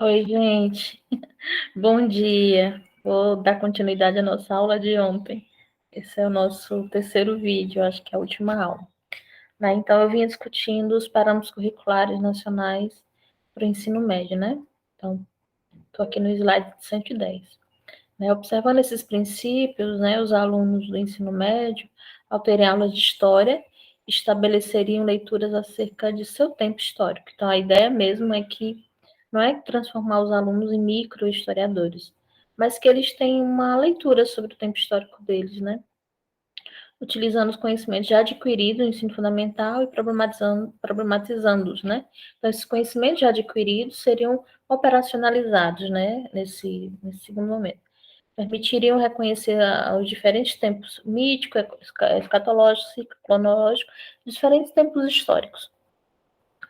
Oi, gente. Bom dia. Vou dar continuidade à nossa aula de ontem. Esse é o nosso terceiro vídeo, acho que é a última aula. Então, eu vinha discutindo os parâmetros curriculares nacionais para o ensino médio, né? Então, estou aqui no slide 110. Observando esses princípios, os alunos do ensino médio, ao terem aulas de história, estabeleceriam leituras acerca de seu tempo histórico. Então, a ideia mesmo é que não é transformar os alunos em micro-historiadores, mas que eles tenham uma leitura sobre o tempo histórico deles, né? Utilizando os conhecimentos já adquiridos no ensino fundamental e problematizando-os, né? Então, esses conhecimentos já adquiridos seriam operacionalizados, né, nesse segundo momento. Permitiriam reconhecer os diferentes tempos mítico, escatológico, cronológico, diferentes tempos históricos,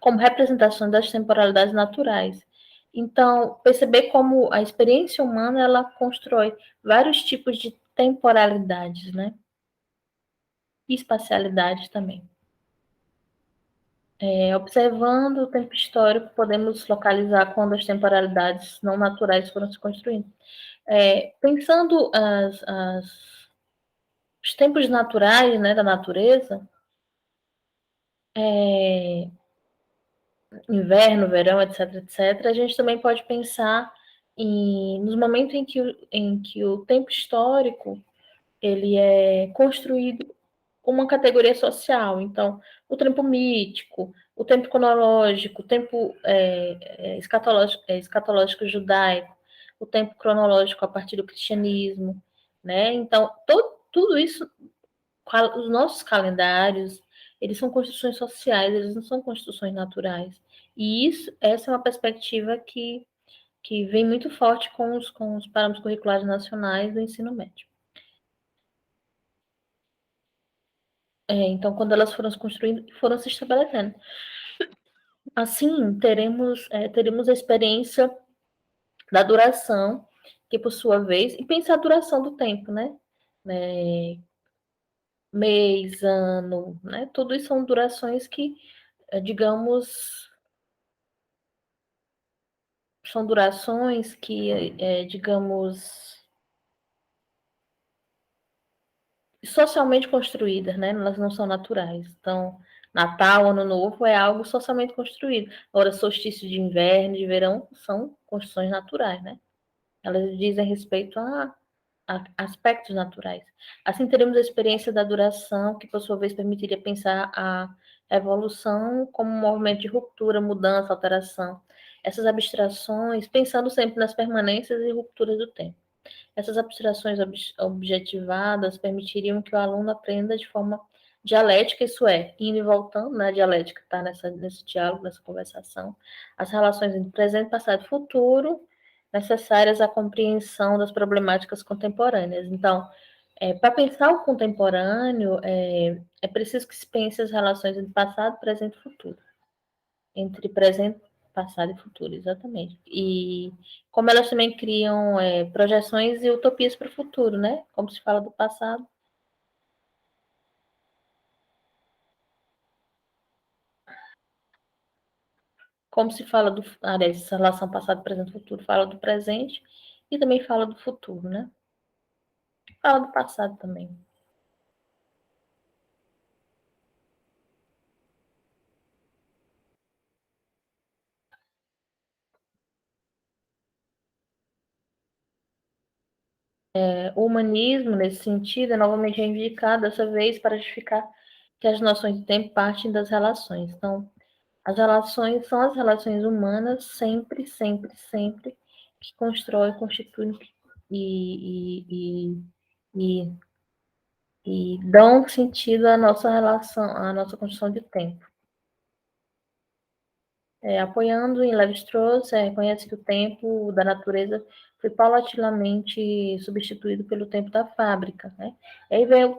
como representação das temporalidades naturais. Então, perceber como a experiência humana ela constrói vários tipos de temporalidades, né? E espacialidades também. Observando o tempo histórico, podemos localizar quando as temporalidades não naturais foram se construindo. Pensando os tempos naturais, né, da natureza, inverno, verão, etc, etc, a gente também pode pensar nos momentos em que o tempo histórico ele é construído uma categoria social. Então, o tempo mítico, o tempo cronológico, o tempo escatológico judaico, o tempo cronológico a partir do cristianismo, né? Então, tudo isso, os nossos calendários, eles são construções sociais, eles não são construções naturais. E essa é uma perspectiva que vem muito forte com os parâmetros curriculares nacionais do ensino médio. Então, quando elas foram se construindo, foram se estabelecendo. Assim, teremos a experiência da duração, que por sua vez, e pensar a duração do tempo, né? Mês, ano, né? Tudo isso são durações que, digamos, são durações que, digamos, socialmente construídas, né? Elas não são naturais. Então, Natal, Ano Novo é algo socialmente construído. Agora, solstício de inverno, de verão, são construções naturais, né? Elas dizem respeito a aspectos naturais. Assim, teremos a experiência da duração, que, por sua vez, permitiria pensar a evolução como um movimento de ruptura, mudança, alteração. Essas abstrações, pensando sempre nas permanências e rupturas do tempo. Essas abstrações objetivadas permitiriam que o aluno aprenda de forma dialética, isso é, indo e voltando, né? A dialética está nesse diálogo, nessa conversação, as relações entre presente, passado e futuro, necessárias à compreensão das problemáticas contemporâneas. Então, para pensar o contemporâneo, é preciso que se pense as relações entre passado, presente e futuro. Entre presente, passado e futuro, exatamente. E como elas também criam projeções e utopias para o futuro, né? Como se fala do passado. Como se fala aliás, essa relação passado, presente e futuro, fala do presente e também fala do futuro, né? Fala do passado também. O humanismo, nesse sentido, é novamente reivindicado, dessa vez, para justificar que as noções de tempo partem das relações. Então, as relações são as relações humanas, sempre, sempre, sempre, que constroem, constituem e, e, e, e dão sentido à nossa relação, à nossa construção de tempo. Apoiando em Levi-Strauss, reconhece que o tempo da natureza foi paulatinamente substituído pelo tempo da fábrica, né? Aí vem,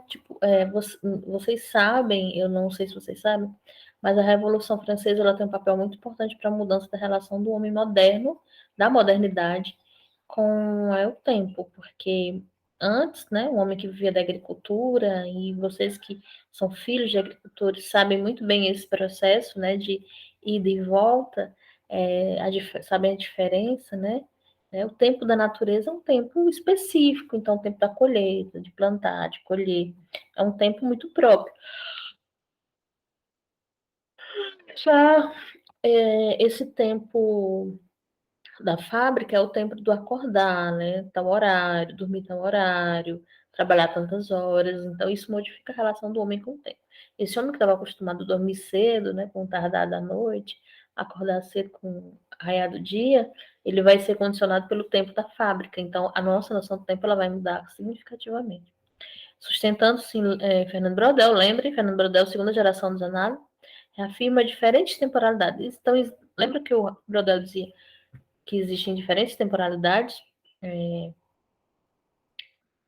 vocês sabem, eu não sei se vocês sabem, mas a Revolução Francesa ela tem um papel muito importante para a mudança da relação do homem moderno, da modernidade, com o tempo, porque antes, né, o homem que vivia da agricultura, e vocês que são filhos de agricultores sabem muito bem esse processo, né, de ida e volta, sabem a diferença, né? O tempo da natureza é um tempo específico, então o tempo da colheita, de plantar, de colher, é um tempo muito próprio. Já esse tempo da fábrica é o tempo do acordar, né? Tal horário, dormir tal horário, trabalhar tantas horas. Então, isso modifica a relação do homem com o tempo. Esse homem que estava acostumado a dormir cedo, né, com tardar da noite, acordar cedo com raiar do dia, ele vai ser condicionado pelo tempo da fábrica. Então, a nossa noção do tempo ela vai mudar significativamente. Sustentando-se Fernando Brodel, lembre, Fernando Brodel, segunda geração dos análises, reafirma diferentes temporalidades. Então, lembra que o Brodel dizia que existem diferentes temporalidades,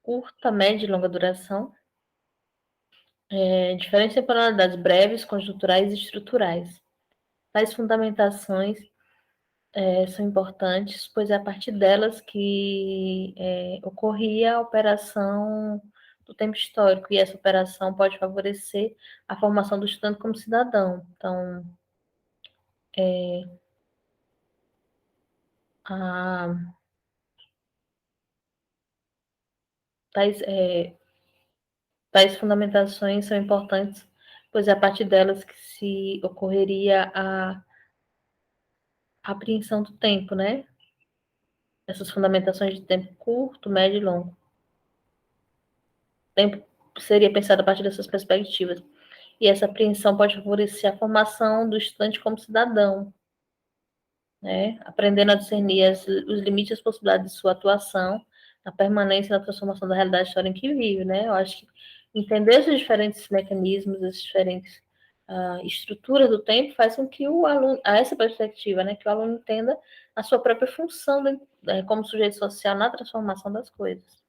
curta, média e longa duração, diferentes temporalidades breves, conjunturais e estruturais. Tais fundamentações são importantes, pois é a partir delas que ocorria a operação do tempo histórico, e essa operação pode favorecer a formação do estudante como cidadão. Então, a, tais, tais fundamentações são importantes, pois é a partir delas que se ocorreria a apreensão do tempo, né? Essas fundamentações de tempo curto, médio e longo. O tempo seria pensado a partir dessas perspectivas. E essa apreensão pode favorecer a formação do estudante como cidadão, né? Aprendendo a discernir os limites e as possibilidades de sua atuação, na permanência e na transformação da realidade histórica em que vive, né? Eu acho que entender esses diferentes mecanismos, essas diferentes estruturas do tempo faz com que o aluno, a essa perspectiva, né, que o aluno entenda a sua própria função como sujeito social na transformação das coisas.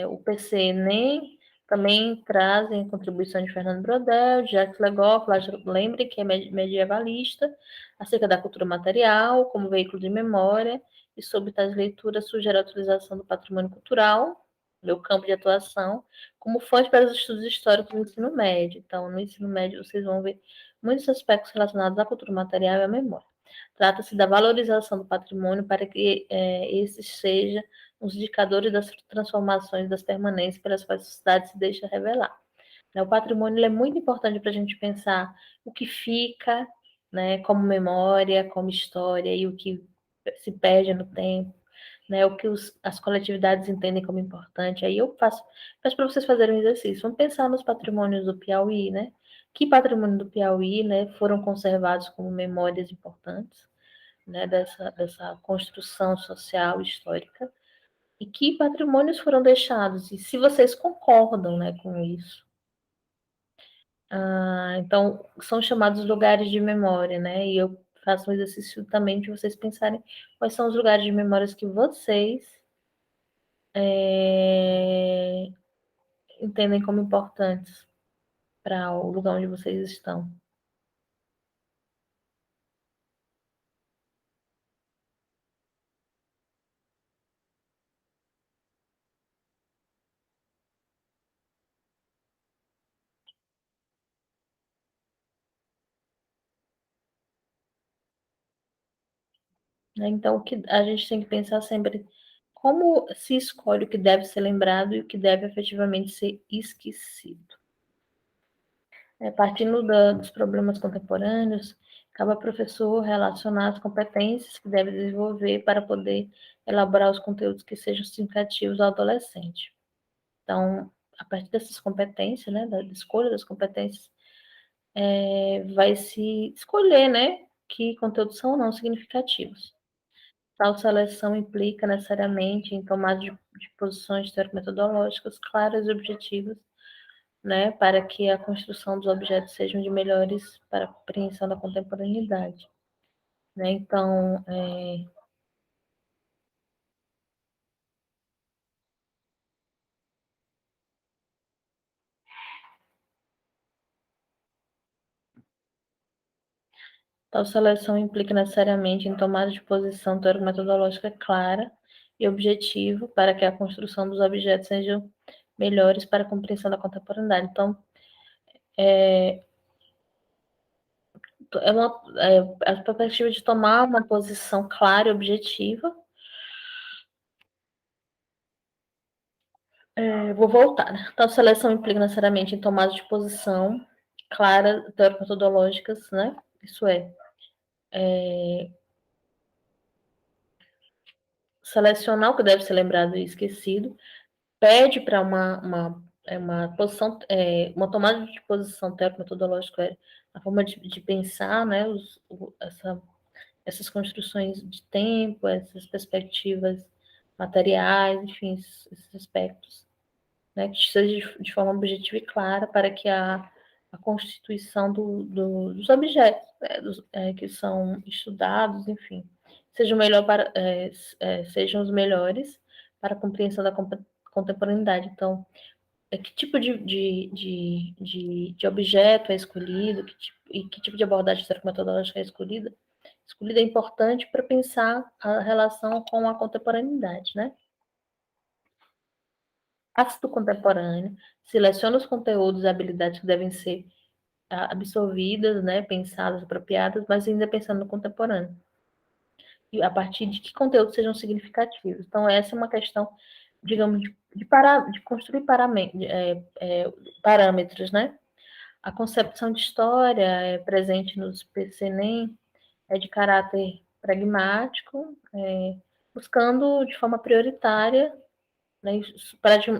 O PC nem também trazem contribuição de Fernando Brodel, de Jacques Legoff, lembre que é medievalista, acerca da cultura material como veículo de memória, e sobre tais leituras sugere a utilização do patrimônio cultural, meu campo de atuação, como fonte para os estudos históricos do ensino médio. Então, no ensino médio, vocês vão ver muitos aspectos relacionados à cultura material e à memória. Trata-se da valorização do patrimônio para que esse seja os indicadores das transformações das permanências pelas quais a sociedade se deixa revelar. O patrimônio é muito importante para a gente pensar o que fica, né, como memória, como história, e o que se perde no tempo, né, o que as coletividades entendem como importante. Aí eu peço para vocês fazerem um exercício. Vamos pensar nos patrimônios do Piauí, né? Que patrimônio do Piauí, né, foram conservados como memórias importantes, né, dessa construção social histórica, e que patrimônios foram deixados, e se vocês concordam, né, com isso. Então, são chamados lugares de memória, né, e eu faço um exercício também de vocês pensarem quais são os lugares de memórias que vocês entendem como importantes para o lugar onde vocês estão. Né? Então, o que a gente tem que pensar sempre como se escolhe o que deve ser lembrado e o que deve efetivamente ser esquecido. Partindo dos problemas contemporâneos, cabe ao professor relacionar as competências que deve desenvolver para poder elaborar os conteúdos que sejam significativos ao adolescente. Então, a partir dessas competências, né, da escolha das competências, vai se escolher, né, que conteúdos são ou não significativos. Tal seleção implica necessariamente em tomada de posições teórico-metodológicas claras e objetivas, né, para que a construção dos objetos sejam de melhores para a compreensão da contemporaneidade. Né? Então, tal seleção implica necessariamente em tomada de posição teórico-metodológica clara e objetiva para que a construção dos objetos sejam melhores para a compreensão da contemporaneidade. Então, a perspectiva de tomar uma posição clara e objetiva. Vou voltar, né? Então, seleção implica necessariamente em tomada de posição clara, teórico-metodológicas, né? Isso selecionar o que deve ser lembrado e esquecido, pede para uma posição, uma tomada de posição teórico-metodológica, a forma de pensar, né? Essas construções de tempo, essas perspectivas materiais, enfim, esses aspectos, né, que seja de forma objetiva e clara para que a constituição dos objetos, né, que são estudados, enfim, sejam os melhores para a compreensão da contemporaneidade. Então, que tipo de objeto é escolhido, que tipo de abordagem metodológica é escolhida é importante para pensar a relação com a contemporaneidade, né? Ácido contemporâneo, seleciona os conteúdos e habilidades que devem ser absorvidas, né, pensadas, apropriadas, mas ainda pensando no contemporâneo. E a partir de que conteúdos sejam significativos. Então, essa é uma questão, digamos, de construir parâmetros, né? A concepção de história presente nos PCNEM é de caráter pragmático, buscando de forma prioritária, né,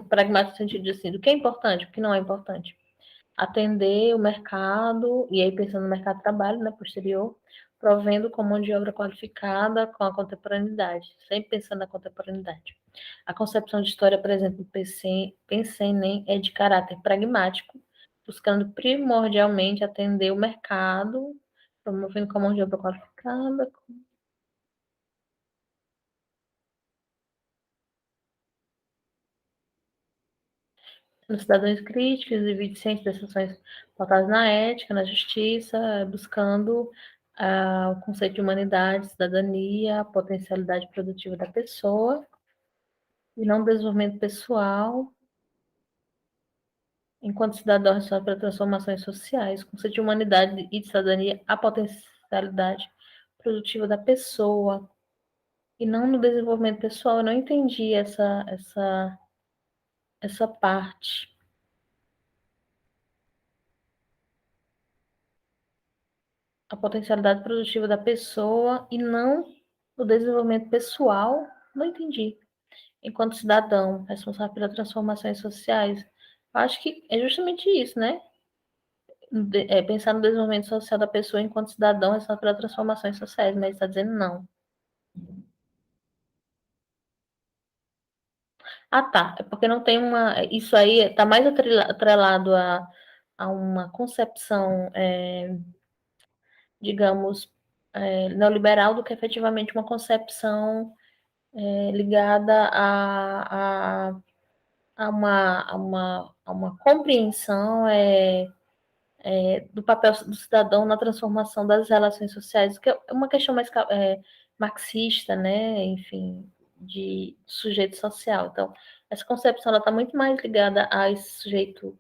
pragmático no sentido de assim, do que é importante, o que não é importante. Atender o mercado, e aí pensando no mercado de trabalho, né, posterior, provendo com mão de obra qualificada com a contemporaneidade, sempre pensando na contemporaneidade. A concepção de história, por exemplo, PCNEM é de caráter pragmático, buscando primordialmente atender o mercado, promovendo com mão de obra qualificada. Nos cidadãos críticos e vicentes das ações pautadas na ética, na justiça, buscando o conceito de humanidade, cidadania, a potencialidade produtiva da pessoa, e não desenvolvimento pessoal, enquanto cidadão responsável para transformações sociais. O conceito de humanidade e de cidadania, a potencialidade produtiva da pessoa, e não no desenvolvimento pessoal. Eu não entendi essa parte. A potencialidade produtiva da pessoa e não o desenvolvimento pessoal, não entendi. Enquanto cidadão responsável pelas transformações sociais, acho que é justamente isso, né? Pensar no desenvolvimento social da pessoa enquanto cidadão responsável pelas transformações sociais, mas está dizendo não. Ah, tá. É porque não tem uma. Isso aí está mais atrelado a uma concepção, digamos, neoliberal do que efetivamente uma concepção ligada a uma compreensão do papel do cidadão na transformação das relações sociais, que é uma questão mais marxista, né? Enfim, de sujeito social. Então, essa concepção está muito mais ligada a esse sujeito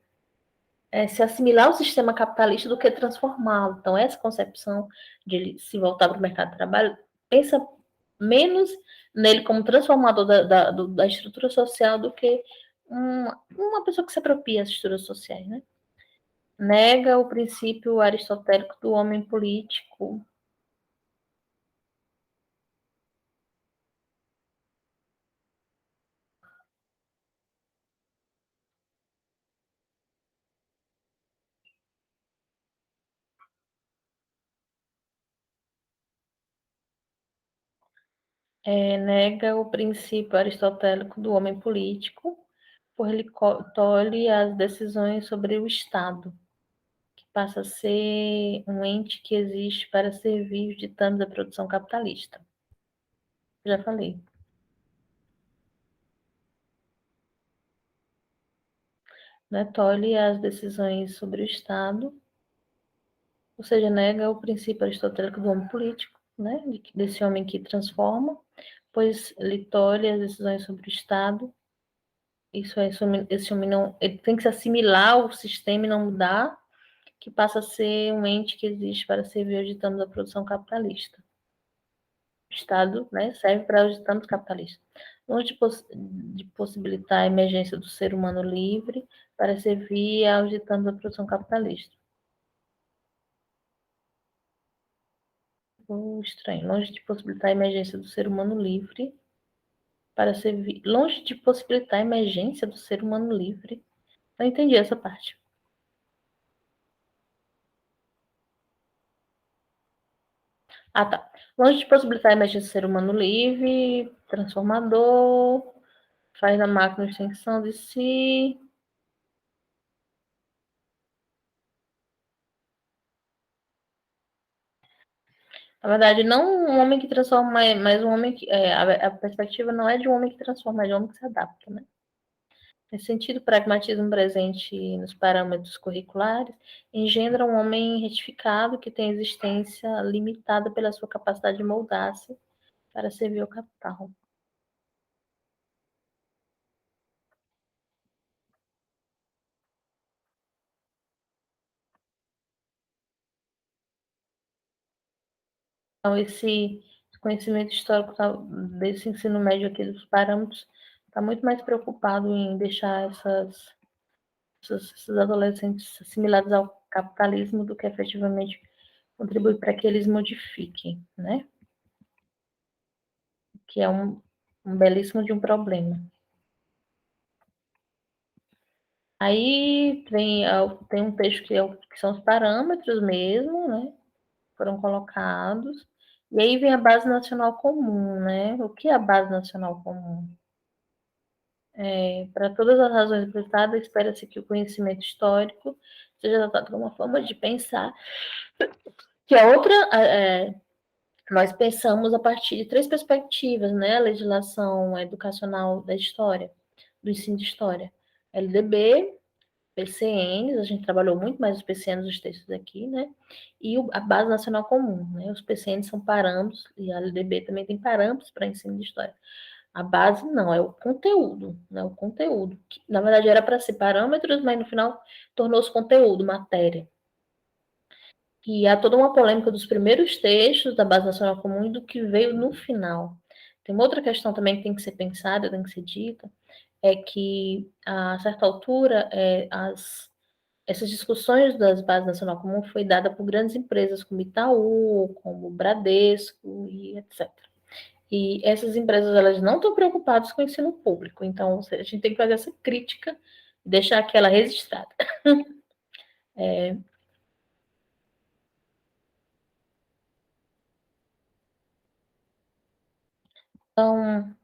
se assimilar ao sistema capitalista do que transformá-lo. Então, essa concepção de ele se voltar para o mercado de trabalho pensa menos nele como transformador da estrutura social do que uma pessoa que se apropria das estruturas sociais, né? Nega o princípio aristotélico do homem político. Nega o princípio aristotélico do homem político, por ele tolhe as decisões sobre o Estado, que passa a ser um ente que existe para servir os ditames da produção capitalista. Já falei. Né? Tolhe as decisões sobre o Estado, ou seja, nega o princípio aristotélico do homem político, né? Desse homem que transforma, pois ele tolhe as decisões sobre o Estado. Isso é, esse homem não, ele tem que se assimilar ao sistema e não mudar, que passa a ser um ente que existe para servir aos ditames da produção capitalista. O Estado, né, serve para os ditames capitalistas. Longe de possibilitar a emergência do ser humano livre para servir aos ditames da produção capitalista. Estranho. Longe de possibilitar a emergência do ser humano livre para servir. Longe de possibilitar a emergência do ser humano livre. Não entendi essa parte. Ah, tá. Longe de possibilitar a emergência do ser humano livre, transformador, faz da máquina a extensão de si. Na verdade, não um homem que transforma, mas um homem que. A perspectiva não é de um homem que transforma, é de um homem que se adapta, né? Nesse sentido, o pragmatismo presente nos parâmetros curriculares engendra um homem retificado que tem existência limitada pela sua capacidade de moldar-se para servir ao capital. Então, esse conhecimento histórico desse ensino médio aqui dos parâmetros está muito mais preocupado em deixar esses adolescentes assimilados ao capitalismo do que efetivamente contribuir para que eles modifiquem, né? Que é um belíssimo de um problema. Aí tem um texto que são os parâmetros mesmo, né? Foram colocados. E aí vem a base nacional comum, né? O que é a base nacional comum? Para todas as razões apresentadas, espera-se que o conhecimento histórico seja tratado como uma forma de pensar, que a outra, nós pensamos a partir de três perspectivas, né? A legislação educacional da história, do ensino de história, LDB, PCNs, a gente trabalhou muito mais os PCNs nos textos aqui, né? E a Base Nacional Comum, né? Os PCNs são parâmetros, e a LDB também tem parâmetros para ensino de história. A base não, é o conteúdo, né? O conteúdo, que na verdade era para ser parâmetros, mas no final tornou-se conteúdo, matéria. E há toda uma polêmica dos primeiros textos da Base Nacional Comum e do que veio no final. Tem uma outra questão também que tem que ser pensada, tem que ser dita, é que a certa altura essas discussões das bases nacional comum foi dada por grandes empresas como Itaú, como Bradesco e etc. E essas empresas elas não estão preocupadas com o ensino público, então a gente tem que fazer essa crítica e deixar aquela registrada. Então,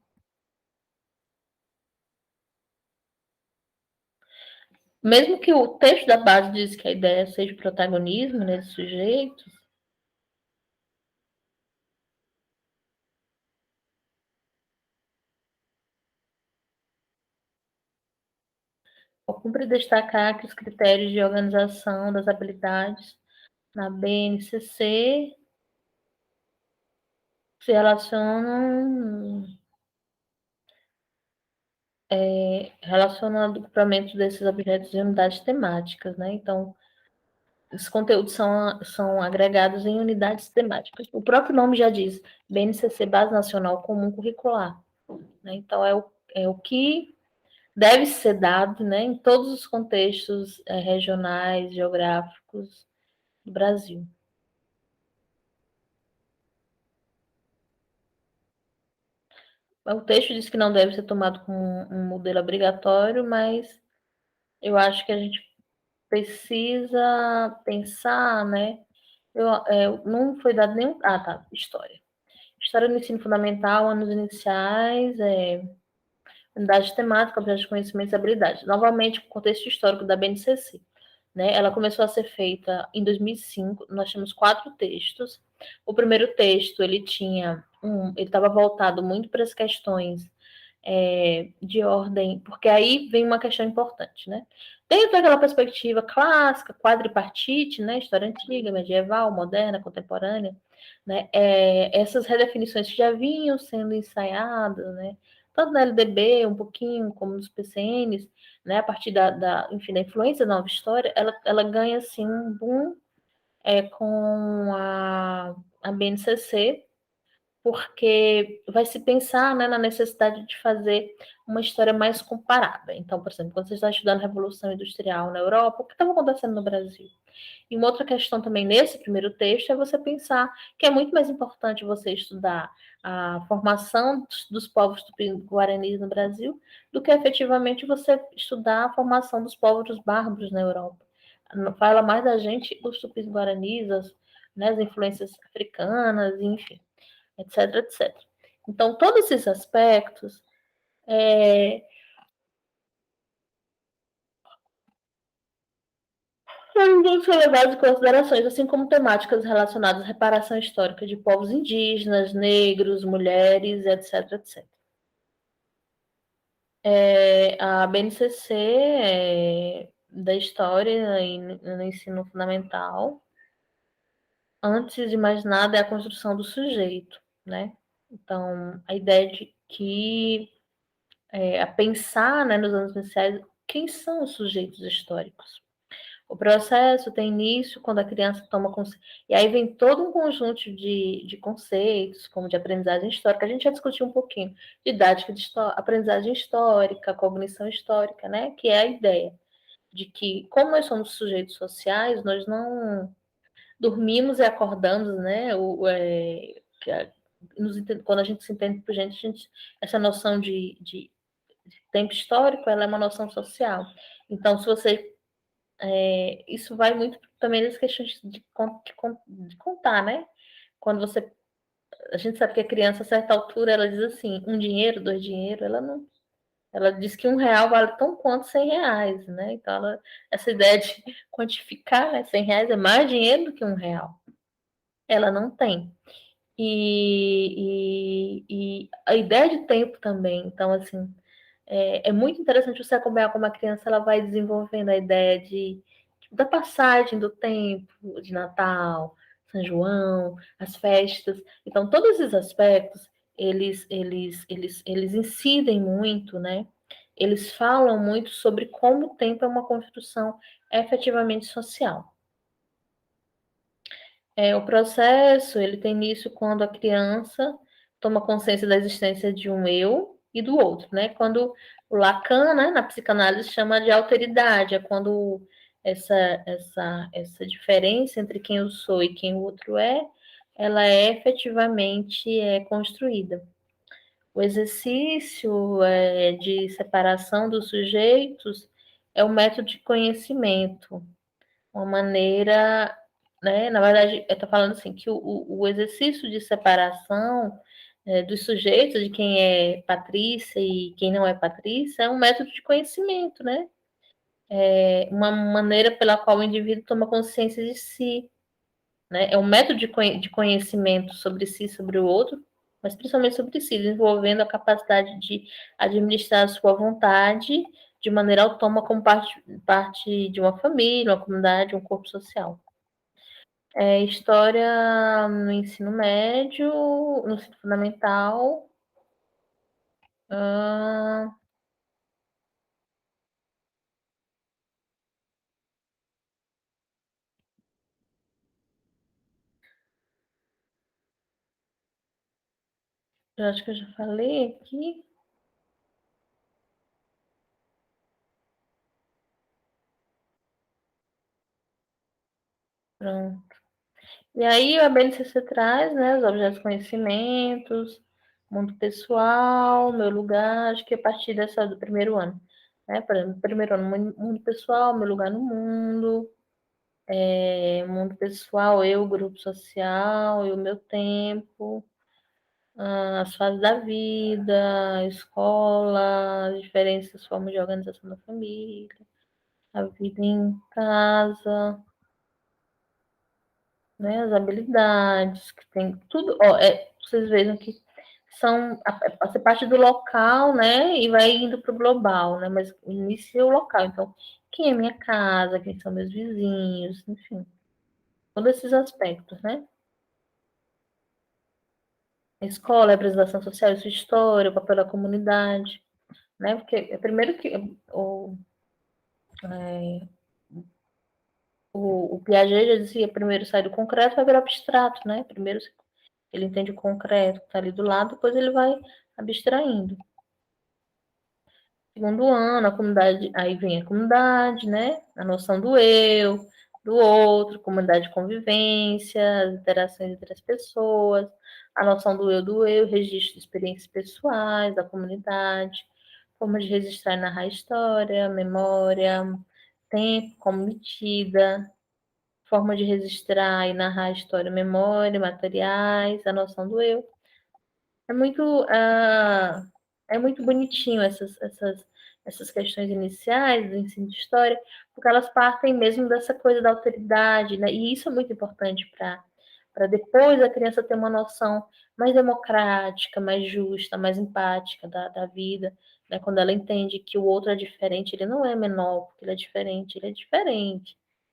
mesmo que o texto da base diz que a ideia seja o protagonismo nesses sujeitos, cumpre destacar que os critérios de organização das habilidades na BNCC se relacionam relacionando o agrupamento desses objetos de unidades temáticas, né? Então, os conteúdos são agregados em unidades temáticas. O próprio nome já diz, BNCC, Base Nacional Comum Curricular. Né? Então, é o que deve ser dado, né, em todos os contextos regionais, geográficos do Brasil. O texto diz que não deve ser tomado como um modelo obrigatório, mas eu acho que a gente precisa pensar, né? Não foi dado nenhum. Ah, tá. História. História no ensino fundamental, anos iniciais, unidade temática, objetos de conhecimentos e habilidades. Novamente, o contexto histórico da BNCC. Né? Ela começou a ser feita em 2005. Nós temos 4 textos. O primeiro texto ele estava voltado muito para as questões de ordem, porque aí vem uma questão importante, né? Dentro daquela perspectiva clássica, quadripartite, né? História antiga, medieval, moderna, contemporânea, né? Essas redefinições que já vinham sendo ensaiadas, né? Tanto na LDB, um pouquinho, como nos PCNs, né, a partir enfim, da influência da nova história, ela ganha assim um boom com a BNCC, porque vai se pensar, né, na necessidade de fazer uma história mais comparada. Então, por exemplo, quando você está estudando a Revolução Industrial na Europa, o que estava acontecendo no Brasil? E uma outra questão também nesse primeiro texto é você pensar que é muito mais importante você estudar a formação dos povos guaranis no Brasil do que efetivamente você estudar a formação dos povos bárbaros na Europa. Fala mais da gente, os tupis guaranis, né, as influências africanas, enfim, etc, etc. Então, todos esses aspectos vão ser levados em considerações, assim como temáticas relacionadas à reparação histórica de povos indígenas, negros, mulheres, etc, etc. A BNCC da história e no ensino fundamental, antes de mais nada, é a construção do sujeito, né? Então, a ideia de que a pensar, né, nos anos iniciais, quem são os sujeitos históricos? O processo tem início quando a criança toma consciência. E aí vem todo um conjunto de conceitos, como de aprendizagem histórica. A gente já discutiu um pouquinho. Didática de aprendizagem histórica, cognição histórica, né? Que é a ideia de que, como nós somos sujeitos sociais, nós não dormimos e acordamos, né? Quando a gente se entende por gente, essa noção de tempo histórico, ela é uma noção social. Então, se você isso vai muito também das questões de contar, né? Quando você. A gente sabe que a criança, a certa altura, ela diz assim, um dinheiro, dois dinheiro, ela não. Ela diz que R$ 1 vale tão quanto R$ 100, né? Então, essa ideia de quantificar, né? R$ 100 é mais dinheiro do que R$ 1. Ela não tem. E a ideia de tempo também. Então, assim, é muito interessante você acompanhar como a criança ela vai desenvolvendo a ideia da passagem do tempo, de Natal, São João, as festas. Então, todos esses aspectos, eles incidem muito, né? Eles falam muito sobre como o tempo é uma construção efetivamente social. O processo, ele tem início quando a criança toma consciência da existência de um eu e do outro, né? Quando o Lacan, né, na psicanálise, chama de alteridade, é quando essa diferença entre quem eu sou e quem o outro ela é efetivamente construída. O exercício de separação dos sujeitos é um método de conhecimento, uma maneira, né? Na verdade, eu estou falando assim que o exercício de separação dos sujeitos, de quem é Patrícia e quem não é Patrícia, é um método de conhecimento, né? É uma maneira pela qual o indivíduo toma consciência de si, né? É um método de conhecimento sobre si, sobre o outro, mas principalmente sobre si, desenvolvendo a capacidade de administrar a sua vontade de maneira autônoma como parte de uma família, uma comunidade, um corpo social. História no ensino médio, no ensino fundamental. Eu acho que eu já falei aqui. Pronto. E aí a BNCC traz, né, os objetos de conhecimentos, mundo pessoal, meu lugar, acho que a partir do primeiro ano. Né? Por exemplo, primeiro ano, mundo pessoal, meu lugar no mundo, mundo pessoal, eu, grupo social, eu, meu tempo, as fases da vida, escola, as diferentes formas de organização da família, a vida em casa, né, as habilidades, que tem tudo, ó, vocês vejam que são a parte do local, né, e vai indo para o global, né, mas o início é o local, então, quem é minha casa, quem são meus vizinhos, enfim, todos esses aspectos, né. A escola, a apresentação social, a sua história, o papel da comunidade, né, porque primeiro que É, o Piaget já dizia, primeiro sai do concreto, vai virar abstrato, né? Primeiro ele entende o concreto que está ali do lado, depois ele vai abstraindo. Segundo ano, a comunidade, aí vem a comunidade, né? A noção do eu, do outro, comunidade de convivência, as interações entre as pessoas, a noção do eu, registro de experiências pessoais da comunidade, forma de registrar e narrar a história, memória, tempo como medida, forma de registrar e narrar a história, memória, materiais, a noção do eu. É muito, é muito bonitinho essas questões iniciais do ensino de história, porque elas partem mesmo dessa coisa da alteridade, né? E isso é muito importante para depois a criança ter uma noção mais democrática, mais justa, mais empática da vida, né? Quando ela entende que o outro é diferente, ele não é menor, porque ele é diferente,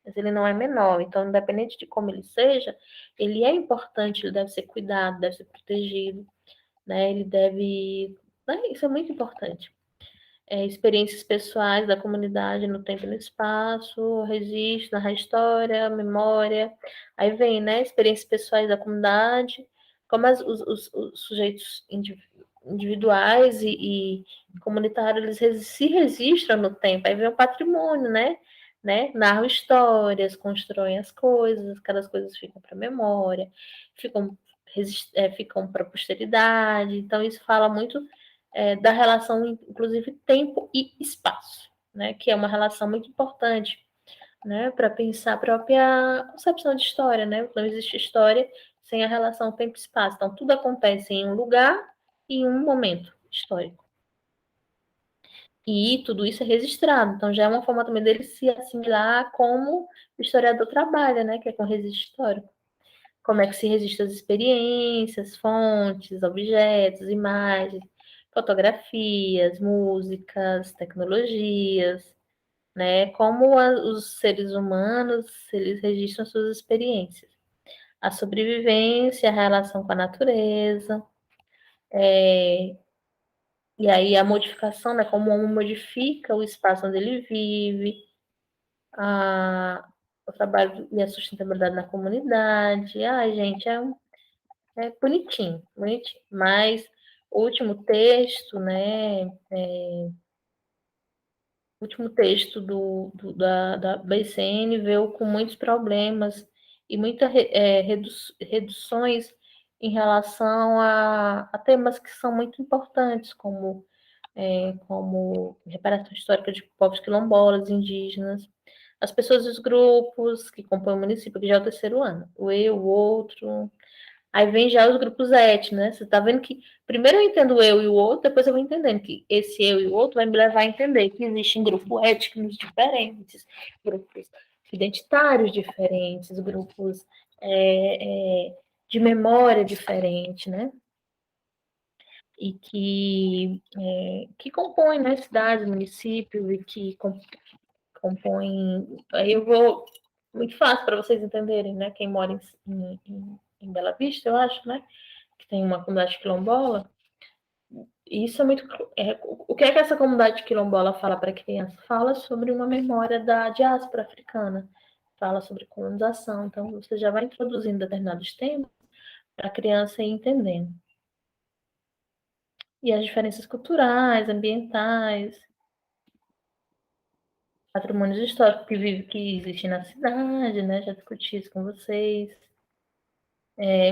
mas ele não é menor. Então, independente de como ele seja, ele é importante, ele deve ser cuidado, deve ser protegido, né? Ele deve. Né? Isso é muito importante. Experiências pessoais da comunidade no tempo e no espaço, registro, narrar história, memória. Aí vem, né? Experiências pessoais da comunidade, como os sujeitos individuais e comunitários, eles se registram no tempo. Aí vem o patrimônio, né? Narram histórias, constroem as coisas, aquelas coisas ficam para a memória, ficam, ficam para a posteridade. Então, isso fala muito da relação, inclusive, tempo e espaço, né? Que é uma relação muito importante, né? Para pensar a própria concepção de história, né? Não existe história sem a relação tempo e espaço. Então, tudo acontece em um lugar e em um momento histórico. E tudo isso é registrado. Então, já é uma forma também dele se assimilar como o historiador trabalha, né? Que é com registro histórico. Como é que se registra as experiências, fontes, objetos, imagens, fotografias, músicas, tecnologias, né? Como os seres humanos, eles registram suas experiências. A sobrevivência, a relação com a natureza, e aí a modificação, né? Como o homem modifica o espaço onde ele vive, o trabalho e a sustentabilidade na comunidade. Ai, gente, é bonitinho, bonitinho. Mas o último texto, né? O último texto da BCN veio com muitos problemas e muitas reduções em relação a temas que são muito importantes, como reparação histórica de povos quilombolas, indígenas, as pessoas dos grupos que compõem o município, que já é o terceiro ano, o eu, o outro. Aí vem já os grupos étnicos, né? Você tá vendo que primeiro eu entendo o eu e o outro, depois eu vou entendendo que esse eu e o outro vai me levar a entender que existem grupos étnicos diferentes, grupos identitários diferentes, grupos de memória diferente, né? E que compõem, né, cidades, municípios e que compõem. Aí eu vou. Muito fácil para vocês entenderem, né? Quem mora em Bela Vista, eu acho, né? Que tem uma comunidade quilombola. E isso é muito. O que é que essa comunidade quilombola fala para a criança? Fala sobre uma memória da diáspora africana, fala sobre colonização. Então, você já vai introduzindo determinados temas para a criança ir entendendo. E as diferenças culturais, ambientais, patrimônios históricos que existem na cidade, né? Já discuti isso com vocês.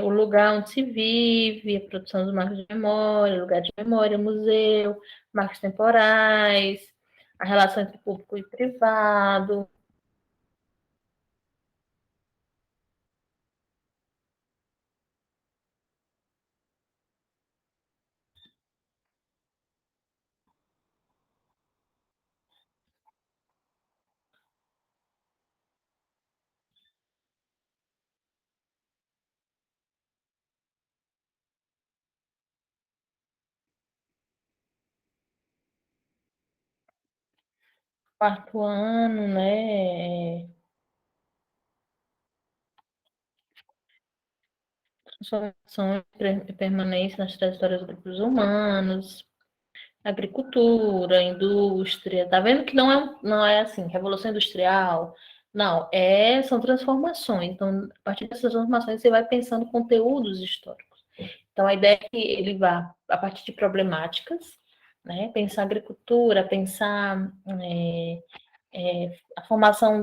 O lugar onde se vive, a produção dos marcos de memória, lugar de memória, museu, marcos temporais, a relação entre público e privado, quarto ano, né? Transformação e permanência nas trajetórias dos grupos humanos, agricultura, indústria. Tá vendo que não é assim, revolução industrial. Não, são transformações. Então, a partir dessas transformações, você vai pensando conteúdos históricos. Então, a ideia é que ele vá a partir de problemáticas, né? Pensar agricultura, pensar a formação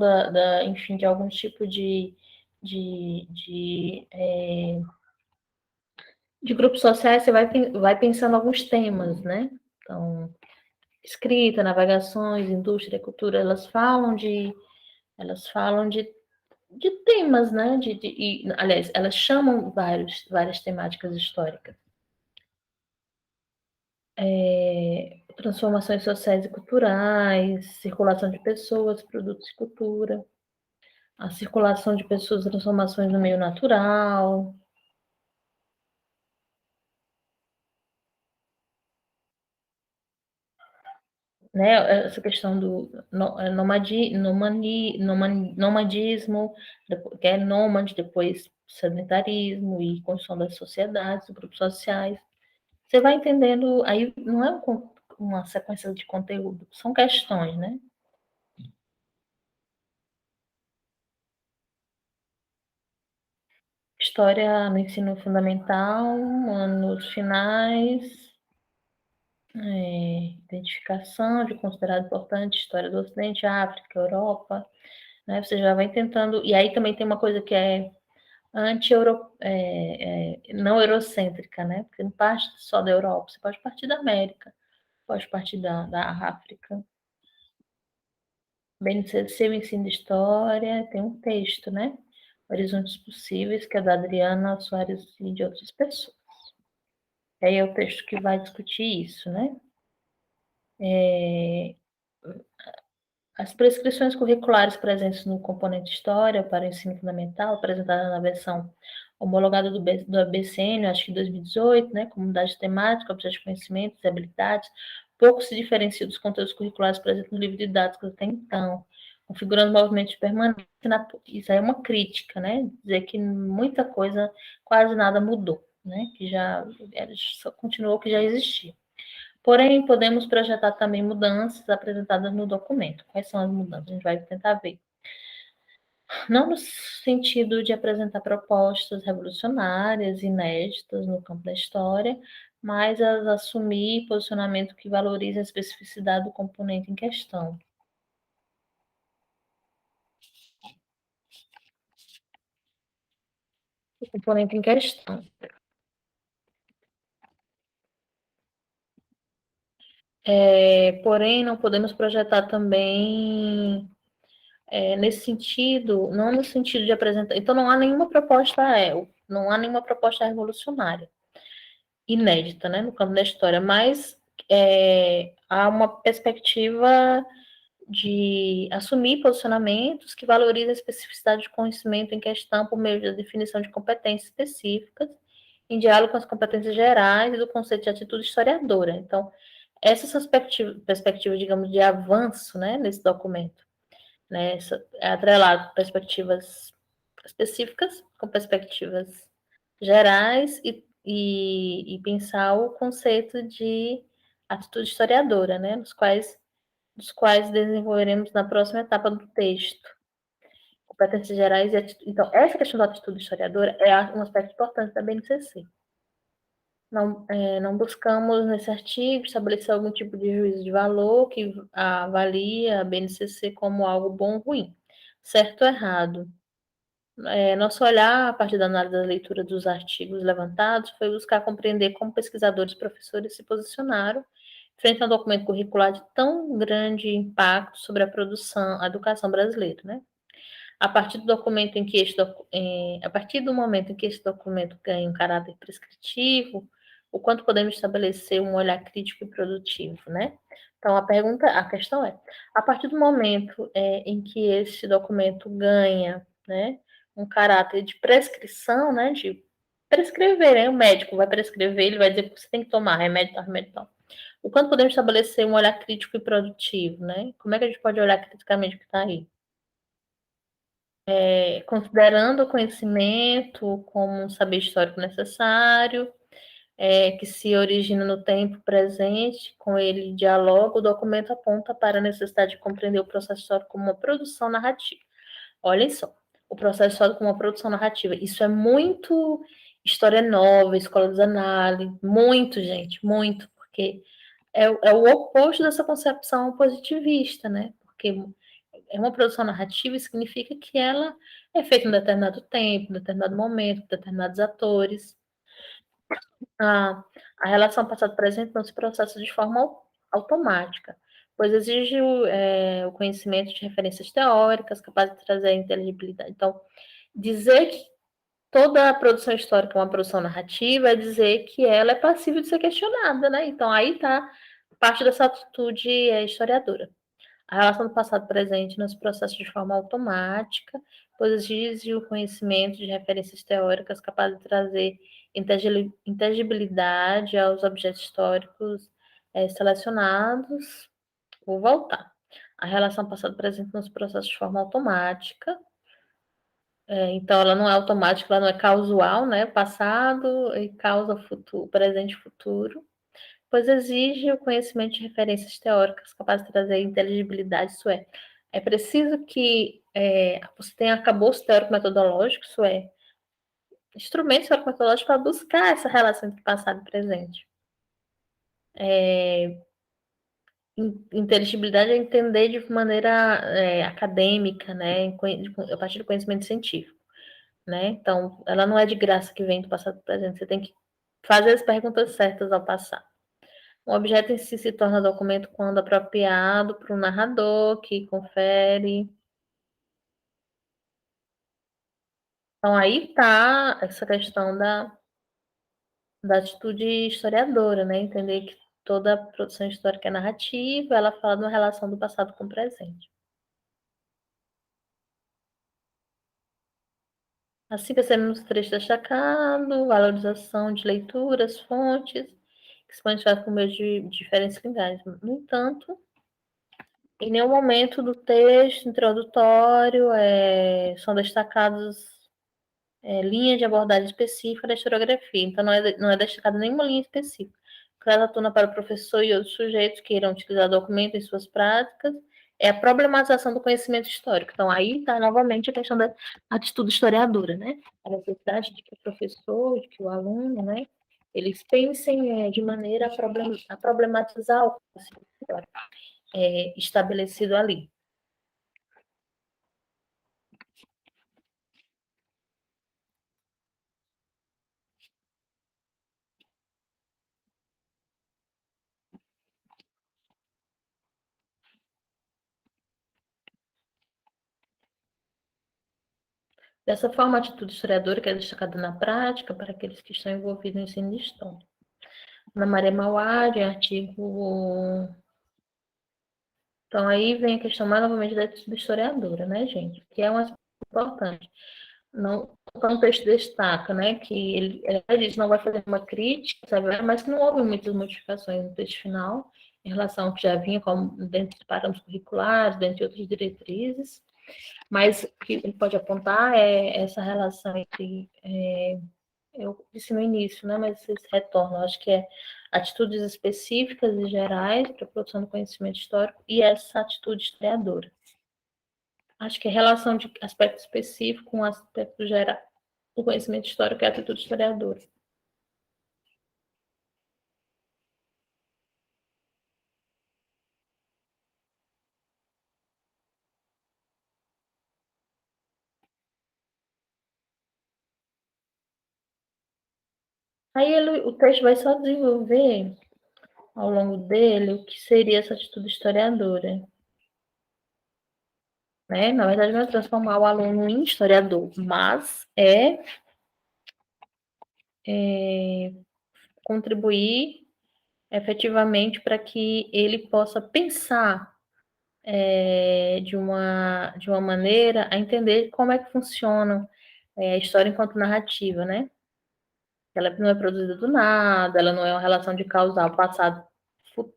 enfim, de algum tipo de, de, de grupos sociais, você vai pensando alguns temas, né? Então, escrita, navegações, indústria, cultura, elas falam de temas, né? Aliás, elas chamam várias temáticas históricas. Transformações sociais e culturais, circulação de pessoas, produtos e cultura, a circulação de pessoas, transformações no meio natural, né? Essa questão do nomadismo, que é nômade, depois sedentarismo e construção das sociedades, grupos sociais. Você vai entendendo, aí não é uma sequência de conteúdo, são questões, né? História no ensino fundamental, anos finais, identificação de considerado importante, história do Ocidente, África, Europa, né? Você já vai tentando, e aí também tem uma coisa que é não eurocêntrica, né? Porque não parte só da Europa, você pode partir da América, pode partir da África. BNCC, o ensino de história, tem um texto, né? Horizontes Possíveis, que é da Adriana Soares e de outras pessoas. Aí é o texto que vai discutir isso, né? As prescrições curriculares presentes no componente História para o ensino fundamental, apresentada na versão homologada do ABCN, acho que 2018, né? Comunidade temática, objeto de conhecimentos e habilidades, pouco se diferencia dos conteúdos curriculares presentes no livro didático até então, configurando movimentos permanentes. Isso aí é uma crítica, né? Dizer que muita coisa, quase nada mudou, né? Que já só continuou o que já existia. Porém, podemos projetar também mudanças apresentadas no documento. Quais são as mudanças? A gente vai tentar ver. Não no sentido de apresentar propostas revolucionárias, inéditas no campo da história, mas as assumir posicionamento que valorize a especificidade do componente em questão. O componente em questão. Porém, não podemos projetar também nesse sentido, não no sentido de apresentar. Então, não há nenhuma proposta revolucionária, inédita, né, no campo da história, mas há uma perspectiva de assumir posicionamentos que valorizam a especificidade de conhecimento em questão por meio da definição de competências específicas, em diálogo com as competências gerais e do conceito de atitude historiadora. Então, essa perspectiva, digamos, de avanço, né, nesse documento, né, é atrelado a perspectivas específicas com perspectivas gerais e pensar o conceito de atitude historiadora, né, dos quais desenvolveremos na próxima etapa do texto. Competências gerais e atitude. Então, essa questão da atitude historiadora é um aspecto importante da BNCC. Não buscamos, nesse artigo, estabelecer algum tipo de juízo de valor que avalia a BNCC como algo bom ou ruim, certo ou errado. Nosso olhar, a partir da análise da leitura dos artigos levantados, foi buscar compreender como pesquisadores e professores se posicionaram frente a um documento curricular de tão grande impacto sobre a produção, a educação brasileira, né? A partir do documento em que a partir do momento em que esse documento ganha um caráter prescritivo, o quanto podemos estabelecer um olhar crítico e produtivo, né? Então a questão é, a partir do momento em que esse documento ganha, né, um caráter de prescrição, né, de prescrever, né? O médico vai prescrever, ele vai dizer que você tem que tomar remédio, tal, remédio, tal. O quanto podemos estabelecer um olhar crítico e produtivo, né? Como é que a gente pode olhar criticamente o que está aí? Considerando o conhecimento como um saber histórico necessário, que se origina no tempo presente, com ele dialoga, o documento aponta para a necessidade de compreender o processo histórico como uma produção narrativa. Olhem só, o processo histórico como uma produção narrativa. Isso é muito história nova, escola dos análises, muito, gente, muito, porque é o oposto dessa concepção positivista, né? Porque é uma produção narrativa significa que ela é feita em um determinado tempo, em um determinado momento, determinados atores. A relação passado-presente não se processa de forma automática, pois exige o conhecimento de referências teóricas capazes de trazer a inteligibilidade. Então, dizer que toda a produção histórica é uma produção narrativa é dizer que ela é passível de ser questionada, né? Então, aí está parte dessa atitude historiadora. A relação do passado-presente não se processa de forma automática, pois exige o conhecimento de referências teóricas capazes de trazer inteligibilidade aos objetos históricos selecionados. Vou voltar. A relação passado-presente não se processa de forma automática, então ela não é automática, ela não é causal, né? Passado e causa futuro, presente e futuro, pois exige o conhecimento de referências teóricas capazes de trazer inteligibilidade, isso é preciso que você tenha arcabouço teórico-metodológico, isso instrumentos teórico-metodológicos para buscar essa relação entre passado e presente. Inteligibilidade é entender de maneira acadêmica, né, a partir do conhecimento científico, né? Então, ela não é de graça que vem do passado para o presente, você tem que fazer as perguntas certas ao passar. O objeto em si se torna documento quando apropriado para o narrador, que confere. Então, aí está essa questão da atitude historiadora, né? Entender que toda produção histórica é narrativa, ela fala de uma relação do passado com o presente. Assim percebemos o trecho destacado, valorização de leituras, fontes, que se pode fazer por meio de diferentes linguagens. No entanto, em nenhum momento do texto introdutório são destacados linha de abordagem específica da historiografia. Então, não é destacada nenhuma linha específica. Cada tona para o professor e outros sujeitos que irão utilizar o documento em suas práticas é a problematização do conhecimento histórico. Então, aí está novamente a questão da atitude historiadora, né? A necessidade de que o professor, de que o aluno, né, eles pensem de maneira a problematizar o conhecimento histórico estabelecido ali. Dessa forma, a atitude historiadora que é destacada na prática para aqueles que estão envolvidos no ensino de história. Ana Maria Mauad, artigo. Então, aí vem a questão mais novamente da atitude historiadora, né, gente? Que é um aspecto importante. Não, o texto destaca, né, que ele diz não vai fazer uma crítica, sabe, mas que não houve muitas modificações no texto final, em relação ao que já vinha como dentro dos parâmetros curriculares, dentre outras diretrizes, mas o que ele pode apontar é essa relação entre eu disse no início, né, mas vocês retornam, acho que atitudes específicas e gerais para a produção do conhecimento histórico e essa atitude historiadora. Acho que a relação de aspecto específico com aspecto geral do conhecimento histórico é a atitude historiadora. Aí o texto vai só desenvolver ao longo dele o que seria essa atitude historiadora. Né? Na verdade, não é transformar o aluno em historiador, mas contribuir efetivamente para que ele possa pensar de uma maneira a entender como é que funciona a história enquanto narrativa, né? Ela não é produzida do nada, ela não é uma relação de causal passado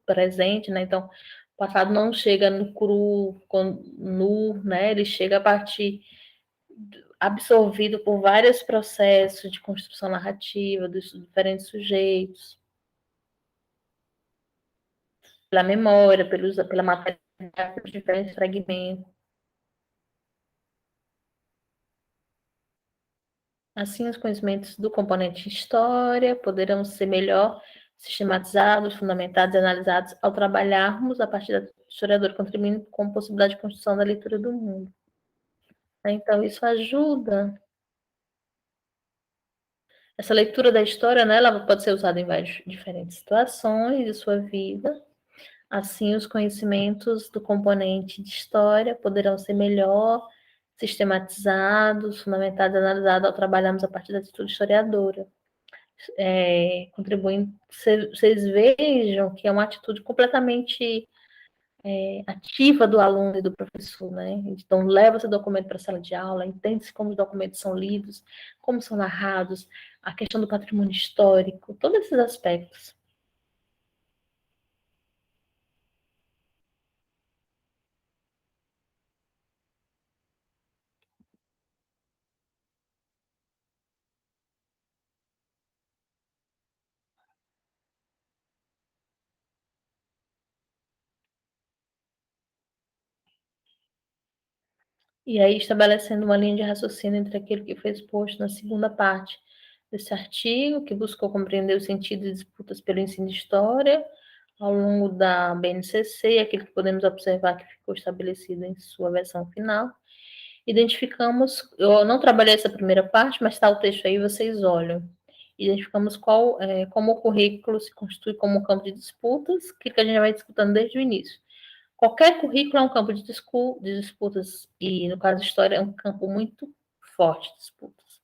presente, né? Então, o passado não chega no cru, nu, né? Ele chega a partir absorvido por vários processos de construção narrativa dos diferentes sujeitos, pela memória, pela matéria, pelos diferentes fragmentos. Assim, os conhecimentos do componente história poderão ser melhor sistematizados, fundamentados e analisados ao trabalharmos a partir da historiadora, contribuindo com a possibilidade de construção da leitura do mundo. Então, isso ajuda. Essa leitura da história, né, ela pode ser usada em várias diferentes situações de sua vida. Assim, os conhecimentos do componente de história poderão ser melhor sistematizados, fundamentados e analisados ao trabalharmos a partir da atitude historiadora. Contribuindo, vocês vejam que é uma atitude completamente ativa do aluno e do professor, né? Então, leva esse documento para a sala de aula, entende-se como os documentos são lidos, como são narrados, a questão do patrimônio histórico, todos esses aspectos. E aí, estabelecendo uma linha de raciocínio entre aquilo que foi exposto na segunda parte desse artigo, que buscou compreender o sentido de disputas pelo ensino de história ao longo da BNCC, e aquilo que podemos observar que ficou estabelecido em sua versão final. Identificamos, eu não trabalhei essa primeira parte, mas está o texto aí, vocês olham. Identificamos como o currículo se constitui como um campo de disputas, que a gente vai disputando desde o início. Qualquer currículo é um campo de disputas, e no caso, história é um campo muito forte de disputas,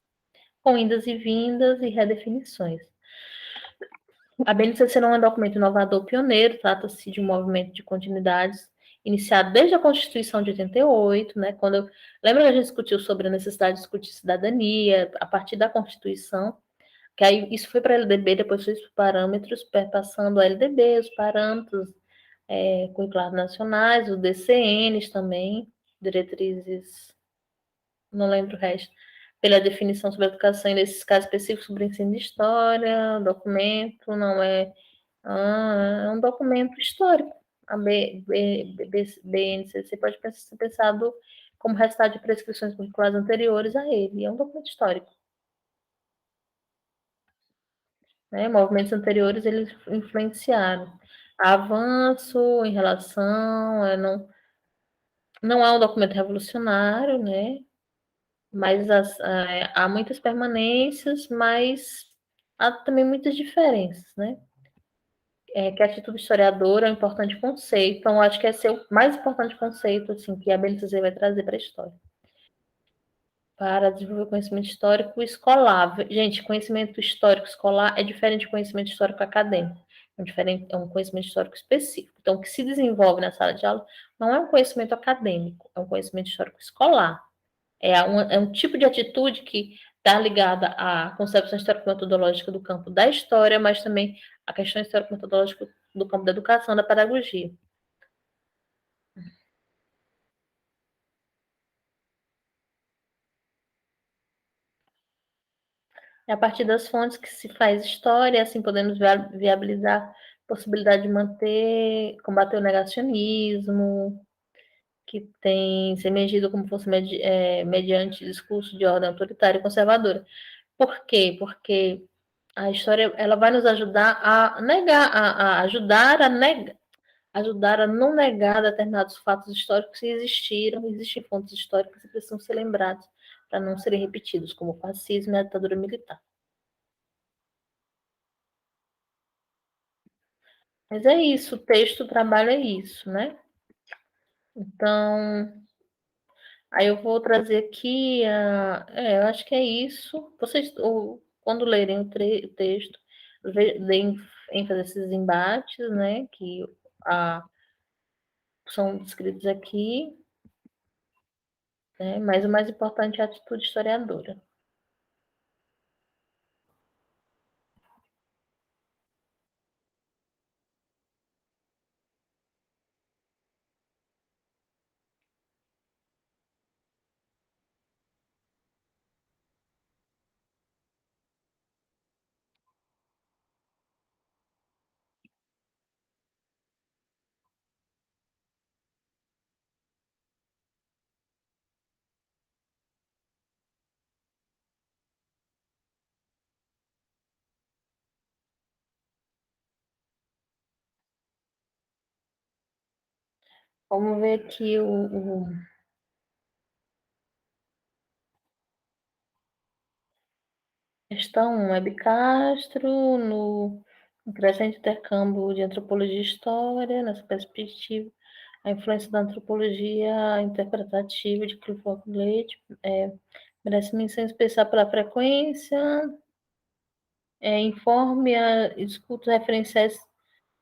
com indas e vindas e redefinições. A BNCC não é um documento inovador pioneiro, trata-se de um movimento de continuidades iniciado desde a Constituição de 88, né? Lembra que a gente discutiu sobre a necessidade de discutir cidadania a partir da Constituição, que aí isso foi para a LDB, depois foi para os parâmetros, perpassando a LDB, os parâmetros curriculares nacionais, os DCNs também, diretrizes, não lembro o resto, pela definição sobre a educação, e nesses casos específicos sobre ensino de história, documento não é é um documento histórico. A BNCC pode ser pensado como resultado de prescrições curriculares anteriores a ele. É um documento histórico. Né? Movimentos anteriores eles influenciaram. Avanço em relação, não é um documento revolucionário, né? Mas há muitas permanências, mas há também muitas diferenças, né? Que a atitude historiadora é um importante conceito, então acho que esse é o mais importante conceito assim, que a BNCC vai trazer para a história. Para desenvolver conhecimento histórico escolar. Gente, conhecimento histórico escolar é diferente de conhecimento histórico acadêmico. É um conhecimento histórico específico. Então, o que se desenvolve na sala de aula não é um conhecimento acadêmico, é um conhecimento histórico escolar. É um tipo de atitude que está ligada à concepção histórico-metodológica do campo da história, mas também à questão histórico-metodológica do campo da educação, da pedagogia. É a partir das fontes que se faz história, assim podemos viabilizar a possibilidade de combater o negacionismo, que tem se emergido como fosse mediante discurso de ordem autoritária e conservadora. Por quê? Porque a história ela vai nos ajudar a negar, ajudar a não negar determinados fatos históricos que existem fontes históricas que precisam ser lembrados para não serem repetidos, como o fascismo e a ditadura militar. Mas é isso, o texto, o trabalho é isso, né? Então, aí eu vou trazer aqui, eu acho que é isso. Vocês, quando lerem o texto, deem ênfase a esses embates, né, que são descritos aqui, né, mas o mais importante é a atitude historiadora. Vamos ver aqui questão 1, Hebe Castro, no crescente intercâmbio de antropologia e história, nessa perspectiva, a influência da antropologia interpretativa de Clifford Blake merece menção especial pela frequência, informe e discuta referenciais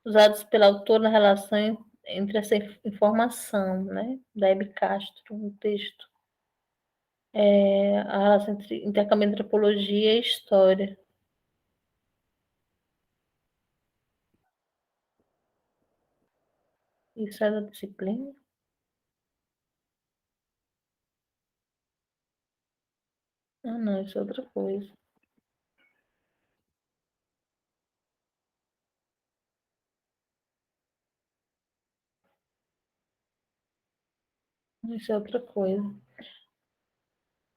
usados pela autora na relação entre essa informação, né, da Hebe Castro, no texto. A relação entre intercâmbio de antropologia e história. Isso é da disciplina? Ah, não, isso é outra coisa. Isso é outra coisa.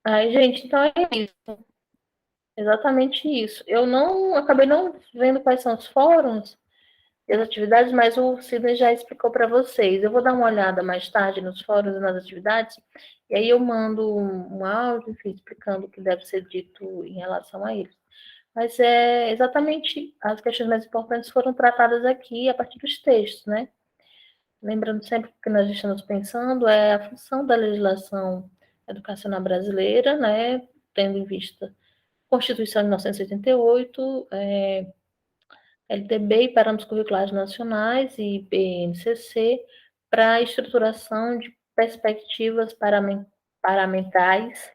Aí, gente, então é isso. Exatamente isso. Eu não acabei não vendo quais são os fóruns e as atividades, mas o Sidney já explicou para vocês. Eu vou dar uma olhada mais tarde nos fóruns e nas atividades, e aí eu mando um áudio, enfim, explicando o que deve ser dito em relação a eles. Mas é exatamente as questões mais importantes foram tratadas aqui a partir dos textos, né? Lembrando sempre que nós estamos pensando é a função da legislação educacional brasileira, né? Tendo em vista a Constituição de 1988, LDB e Parâmetros Curriculares Nacionais e BNCC para a estruturação de perspectivas paramentais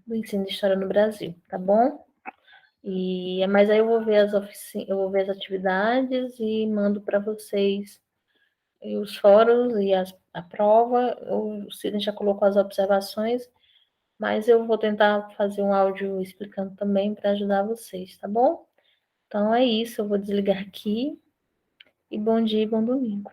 do ensino de história no Brasil, tá bom? Mas aí eu vou ver eu vou ver as atividades e mando para vocês os fóruns e a prova. O Sidney já colocou as observações, mas eu vou tentar fazer um áudio explicando também para ajudar vocês, tá bom? Então é isso, eu vou desligar aqui e bom dia e bom domingo.